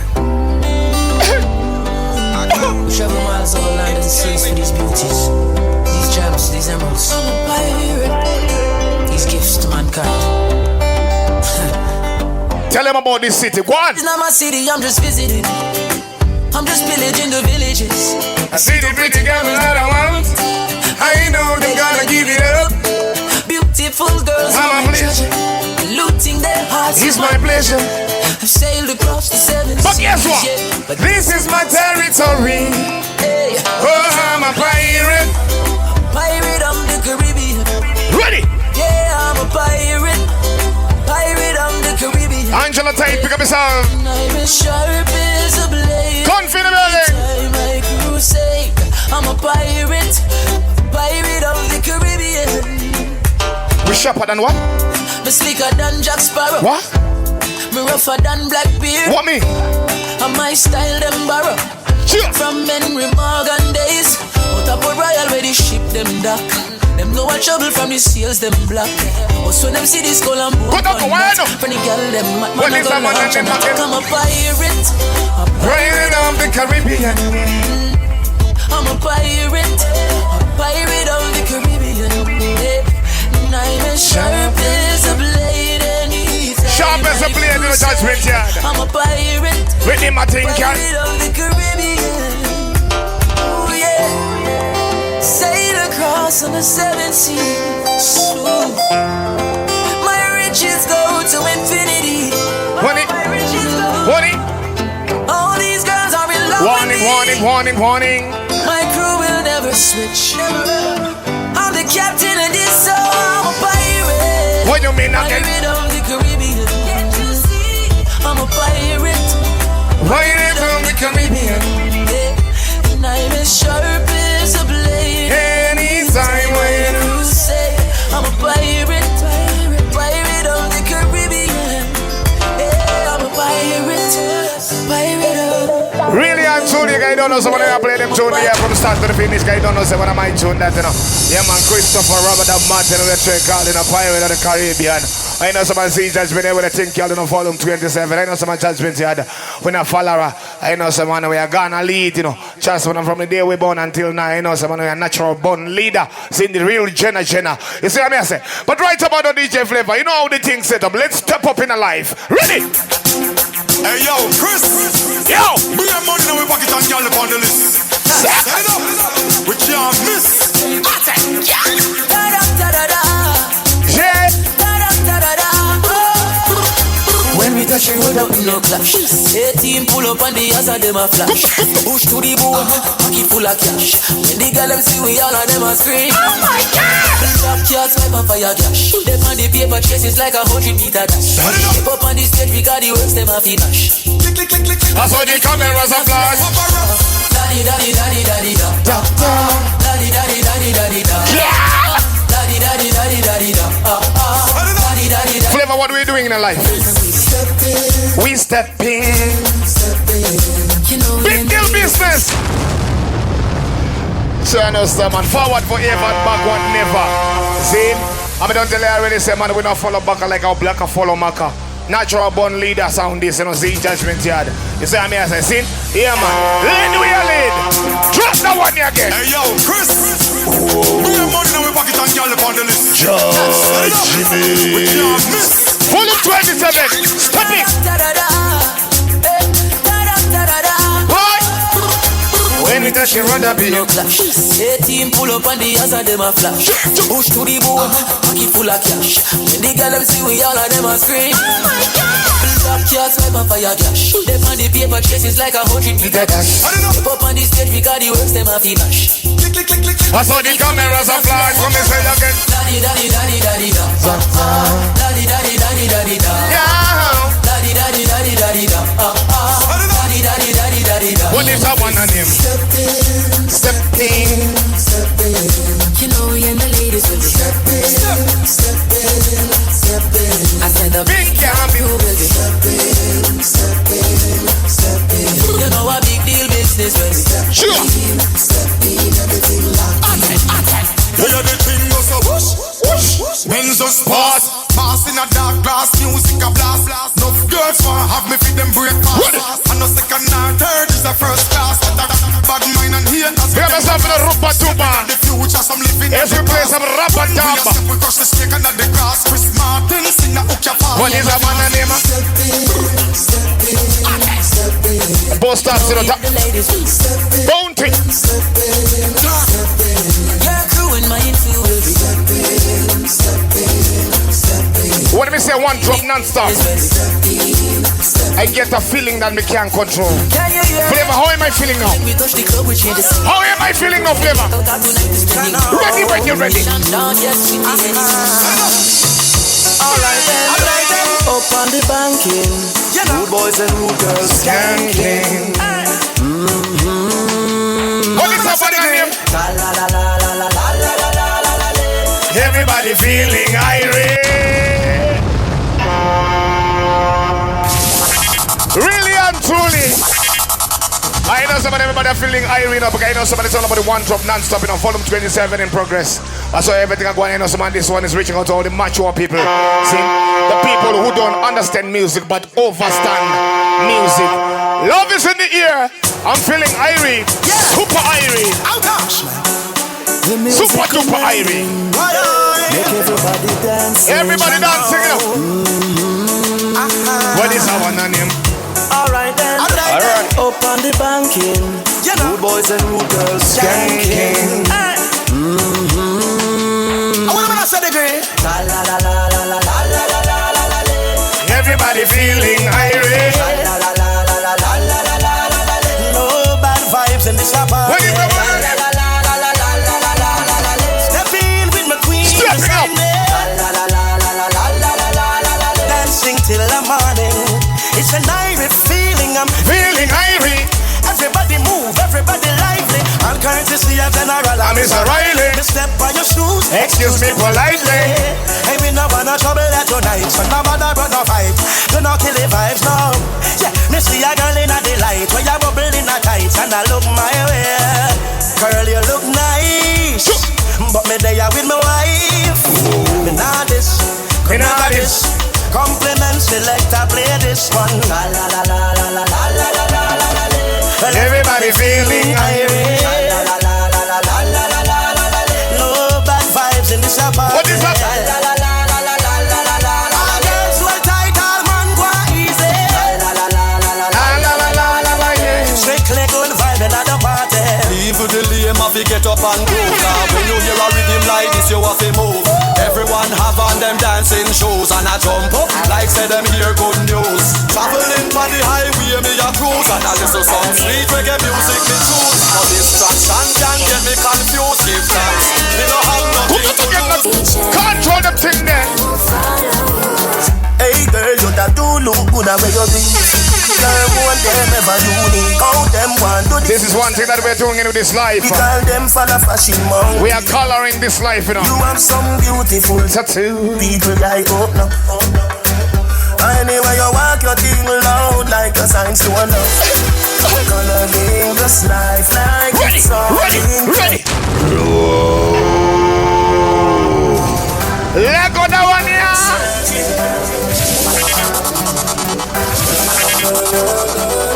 Travel miles over land and seas for these beauties, these gems, these emeralds, these gifts to mankind. Tell them about this city. Go on. It's not my city, I'm just visiting. I'm just pillaging the villages. I see the pretty girls that I want. I know they gotta give it up. Beautiful girls, I'm a pleasure. Looting their hearts. It's my pleasure. I've sailed across the seven But guess what? But this is my territory. Hey. Oh, I'm a pirate. Pirate of the Caribbean. Ready? Yeah, I'm a pirate. Pirate of the Caribbean. Angela Tate, pick up your song. I'm as sharp as a blade. Confident building. Time I crusade. I'm a pirate. Pirate of the Caribbean. We sharper than what? Me slicker than Jack Sparrow. What? Me rougher than Blackbeard. What me? And my style them borrow. Cheer. From Henry Morgan days. Out of Port Royal where they ship them dock. Them know what trouble from the seals them black. But when them see this skull and bone. Put up a wine. From the girl them What is that man and them market? I'm a pirate. Pirate of the Caribbean. I'm a pirate. A pirate of the Caribbean. I'm as sharp as a blade. Sharp as a blade in the judgment yard. I'm a pirate. With him I think pirate of the Caribbean. Oh yeah. Sail across on the seven seas. Ooh. My riches go to infinity. Warning. My riches go. Warning. All these girls are in love Warning, with me. warning, warning, warning. My crew will never switch. I'm the captain of this soul. I'm a pirate. What you mean again? Pirate of the Caribbean. Can't you see? I'm a pirate. Pirate of the Caribbean. And I'm as sharp as a blade. Anytime when you say I'm a pirate. Pirate of the Caribbean. Yeah, I'm a pirate. Pirate of. Really and truly, guy don't know someone I play them tune here from start to the finish. Guy don't know someone I might tune that, you know. Yeah man, Christopher Robert and Martin with a track called in a pirate of the Caribbean. I know someone see judgment with a thing called in a volume 27. I know someone judgment here when a follower. I know someone we are gonna lead, you know. Just when I'm from the day we born until now, I know someone we are natural born leader. Seeing the real Jenna. You see what I say? But right about the DJ Flavor, you know how the thing set up. Let's step up in a life. Ready? Hey yo, Chris. Yo. Bring your money in our pocket and y'all up on the list. Set it up. We can't miss. Yeah. When we touch the road up no clash. 18 pull up and the eyes of them a flash. Push to the bone, pocket full of cash. When the girl them see we all of them a scream. Oh my God! Top charts like a fire dash. They on the paper chases like 100 meter dash. Step up on the stage because the works them a finish. Click, click, click, click. I saw the cameras a flash. Daddy, daddy, daddy, daddy, da. Daddy, daddy, daddy, daddy, da. Daddy, daddy, daddy, daddy, da. Daddy, daddy, daddy. Flavor, what are we doing in our life? We step in. Big deal business. So I know some man. Forward forever, backward never. See? I don't tell you already, say man, we don't follow back like our black or follow Maka. Natural born leader sound this, you know, see judgment yard. You see what I mean? I say, see? Yeah, man. Lead we are lead. Drop that one here again. Hey, yo, Chris. Bring your money in our pocket and y'all up on the list. Judge me. We can't miss. Volume 27. Step it. When we touch the road, that be no clash. 18 pull up and the eyes of them a flash. Push to the bone, pocket full of cash. When the girl them see we all of them a scream. Oh my God! Top charts like a fire dash. They on the paper chases like 100 meter dash. Step up on the stage because the works them a finish. Click, click, click, click. I saw the cameras a flash. Come and say again. Daddy, daddy, daddy, daddy, da. Daddy, daddy, daddy, daddy, da. Daddy, daddy, daddy, daddy, da. Daddy, daddy, daddy, daddy, da. What is that one on him? Step in. You know we and the ladies will be step in. I said the big champion will be step in. You know a big deal business will be step in. Sure. Everything locked in. Yeah, the thing goes so whoosh, whoosh, whoosh. Men's a sport. Mass in a dark glass, music a blast. Enough girls want have me feed them breakfast. And no second or third is a first class. Bad mind and haters. We have yourself in a rumba tuba. The future some living. Every place some rapper tamba. We crush the snake under the grass. Chris Martin sing a hook your part. What is that man name? non-stop, you know. Bounty. When me say one drop non-stop, I get a feeling that me can't control. Flavor, how am I feeling now? How am I feeling now, Flavor? Ready. Alright then. Up on the banking, rude boys and rude girls skanking. What is up on the name? Everybody feeling irate. Really and truly. I know everybody are feeling irate up, because I know somebody's all about the one drop non-stop, you know, volume 27 in progress. That's why everything I go on, you know, this one is reaching out to all the mature people. See, the people who don't understand music but overstand music. Love is in the ear. I'm feeling irate. Yeah. Super irate. Oh gosh, man. Super duper irate. Make everybody dance. Everybody dancing, you know. What is our name? Alright then. Alright. Up on the banking, rude boys and rude girls skanking. Everybody feeling irate. No bad vibes in this apartment. Step in with my queen. Step it up. Dancing till the morning. It's an irate feeling. I'm feeling irate. Everybody move, everybody lively. And courtesy of General, I'm Mr. Riley. Me step on your shoes. Excuse me politely. Hey, me no wanna trouble that tonight. So no bother but no fight. Do not kill the vibes now. Yeah, me see a girl in a delight. Where you bubble in a tight. And I look my way. Girl, you look nice. But me there with my wife. Me not this. Me not this. Compliment selector, play this one. La la la la la la la la la la la. Everybody feeling irate. No bad vibes in this apartment. What is up? Girls well tight, all man go easy. Strictly good vibe in the party. Leave the lame have to get up and go. When you hear a rhythm like this, you have to move. Everyone have on them dancing shoes and I jump up like say them hear good news. Traveling on the highway, me a cruise and I listen some sweet reggae music me choose. But distraction can get me confused. Give thanks, me no have nothing to lose. Control the thing there. Hey girl, you that do look good at where you be. Girl, one them ever unique. How them want to this is one thing that we're doing in this life. We call them for the fashion monk. We are coloring this life, you know. You have some beautiful tattoo. People like up now. Anyway, you walk your thing loud like a sign to a love. Coloring this life like it's all ready. Let go that one here.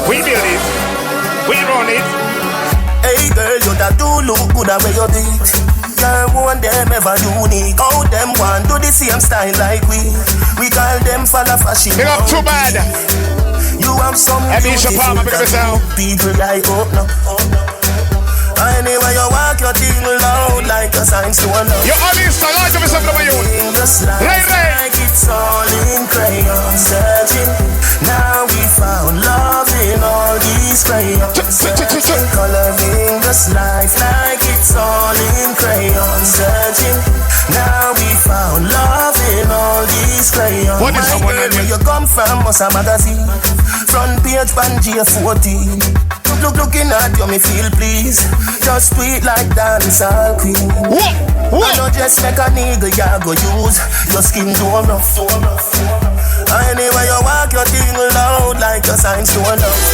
We build it. We run it. Hey girl, you that do look good at where you beat. Girl, one them ever unique. How them want do the same style like we. We call them for the fashion. Big up too bad. You have some beautiful people like up now. Anyway, you walk your thing loud like a sign to a love. You're all in the light of yourself, number you. Like it's all in crayon searching. Now we found love in all these crayons. Coloring this life like it's all in crayon searching. Now we found love in all these crayons. What is my girl, where you come from? Must a magazine. Front page, Pangea 14. Looking at you, me feel please. Just tweet like dancehall queen. I don't just make a nigga ya go use. Your skin too rough. Anyway, you walk your thing loud like a sign to a love.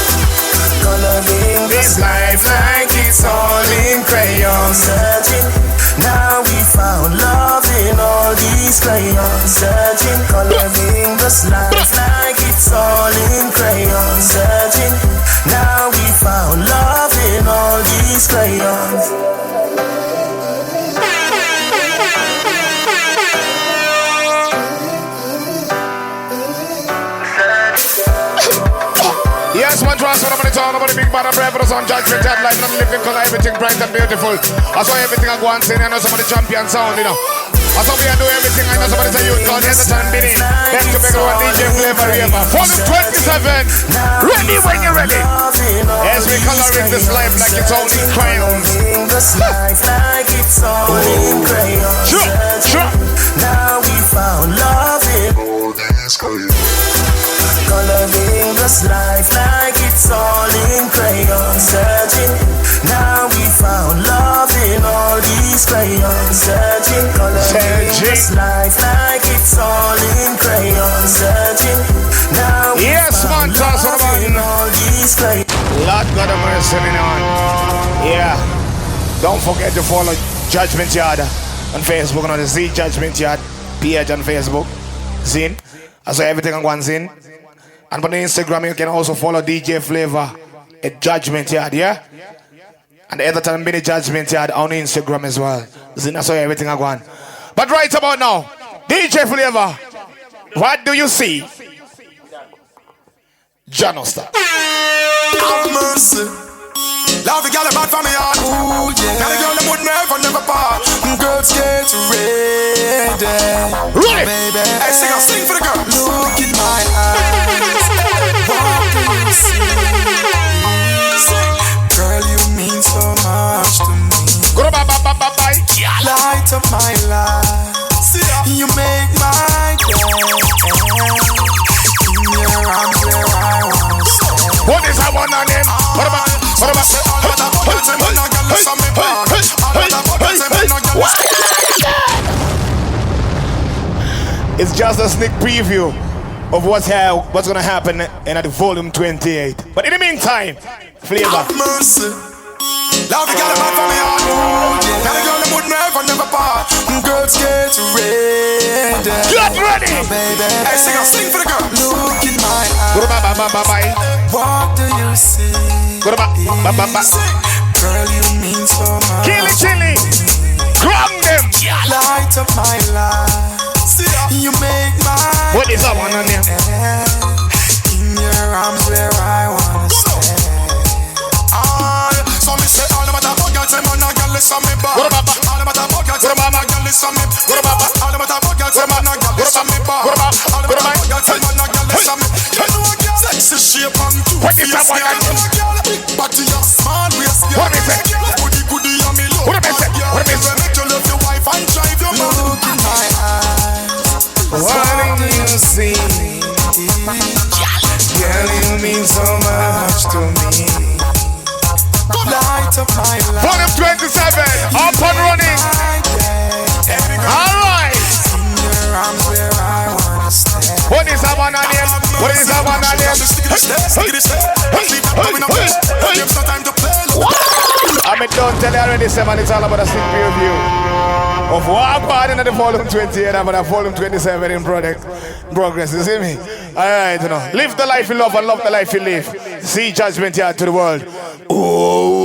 Coloring this life like it's all in crayon searching. Now we found love in all these crayons searching. Coloring this life like it's all in crayon searching. Now we found love in all these crayons. Yes, my drop. that's what I'm gonna talk about. The big bad and brave for us on Judgment Yard Live. Not living cause everything bright and beautiful. That's why everything I go and sing. I know some of the champion sound, you know. That's how we do everything. I know somebody say you call the time Binny. Back to big one DJ Flavor River. For the 27. Ready when you're ready. As we coloring this life like it's all in crayons. This life like it's all in crayons. Sure. Now we found love in all these crayons. Coloring this life like it's all in crayons. Searching. Now we found love in all these crayons. Searching. Coloring this life like it's all in crayons. Searching. Now we found love in all these crayons. Lord God of mercy, on. Yeah. Don't forget to follow Judgment Yard on Facebook, on the Z Judgment Yard page on Facebook. Zin. I saw everything on one Zin. And on the Instagram, you can also follow DJ Flavor at Judgment Yard, yeah? And the other time, Mini Judgment Yard on Instagram as well. Zin, I saw everything on one. But right about now, DJ Flavor, what do you see? Janosta. Have mercy. Love the girl about for me heart. Ooh, yeah. Now the girl that would never part. Girls get ready. Really? Baby. Hey, sing for the girl. Look in my eyes. What do you see? Girl, you mean so much to me. Light up my life. You make my day. In your arms where I wanna stay. What is that one on him? What about? It's just a sneak preview of what's gonna happen in the volume 28. But in the meantime, Flavor. Mercy. Love the girl about for me heart. Now the girl that would never part. Girls get ready. Get ready, baby. Hey, sing for the girl. Look in my eyes. What do you see? Girl, you mean so much. Chili. Grab them. Light up my life. You make my. What is that one on there? In your arms where I wanna stay. So me say all about that girl, say man, girl, listen me back. All about that girl, say man, girl, listen me. All about that girl, say man, girl, listen me back. All about that girl, say man, girl, listen me. You know a girl, sexy shape and two face, girl. Big body and small waist, girl. What is it? Goody, and me love. What is it? Make you love your wife and drive your man. Look in my eyes. What do you see? Girl, you mean so much to me. Light up my life. Volume 27, up and running. Alright. What is that one on him? What is that one on him? I mean, don't tell you already, Seven. It's all about a sneak preview of what part in the volume 28 and the volume 27 in progress. You see me? Alright, you know. Live the life you love and love the life you live. See Judgment Yard to the world. Oh.